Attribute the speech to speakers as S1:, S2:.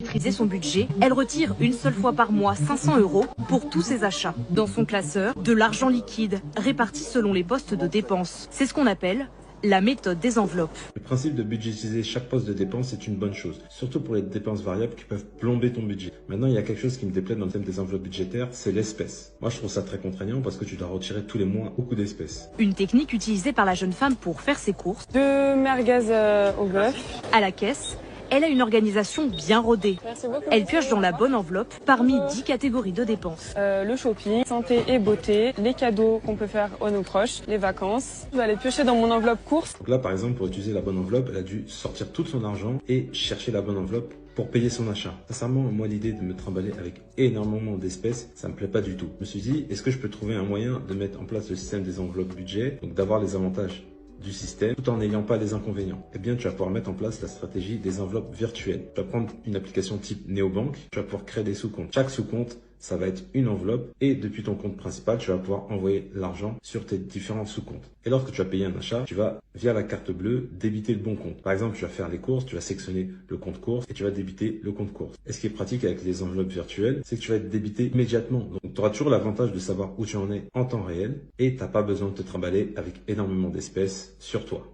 S1: Maîtriser son budget, elle retire une seule fois par mois 500 € pour tous ses achats. Dans son classeur, de l'argent liquide, réparti selon les postes de dépenses. C'est ce qu'on appelle la méthode des enveloppes.
S2: Le principe de budgétiser chaque poste de dépense est une bonne chose, surtout pour les dépenses variables qui peuvent plomber ton budget. Maintenant, il y a quelque chose qui me déplaît dans le thème des enveloppes budgétaires, c'est l'espèce. Moi, je trouve ça très contraignant parce que tu dois retirer tous les mois beaucoup d'espèces.
S1: Une technique utilisée par la jeune femme pour faire ses courses.
S3: 2 merguez au bœuf.
S1: À la caisse, elle a une organisation bien rodée.
S3: Merci beaucoup.
S1: Elle pioche dans la bonne enveloppe parmi 10 catégories de dépenses.
S3: Le shopping, santé et beauté, les cadeaux qu'on peut faire à nos proches, les vacances. Je vais aller piocher dans mon enveloppe course.
S2: Donc là, par exemple, pour utiliser la bonne enveloppe, elle a dû sortir tout son argent et chercher la bonne enveloppe pour payer son achat. Sincèrement, moi, l'idée de me trimballer avec énormément d'espèces, ça me plaît pas du tout. Je me suis dit, est-ce que je peux trouver un moyen de mettre en place le système des enveloppes budget, donc d'avoir les avantages du système tout en n'ayant pas les inconvénients? Eh bien, tu vas pouvoir mettre en place la stratégie des enveloppes virtuelles. Tu vas prendre une application type Néobank, tu vas pouvoir créer des sous-comptes. Chaque sous-compte, ça va être une enveloppe et depuis ton compte principal, tu vas pouvoir envoyer l'argent sur tes différents sous-comptes. Et lorsque tu vas payer un achat, tu vas, via la carte bleue, débiter le bon compte. Par exemple, tu vas faire les courses, tu vas sélectionner le compte course et tu vas débiter le compte course. Et ce qui est pratique avec les enveloppes virtuelles, c'est que tu vas être débité immédiatement. Donc, tu auras toujours l'avantage de savoir où tu en es en temps réel et tu n'as pas besoin de te trimballer avec énormément d'espèces sur toi.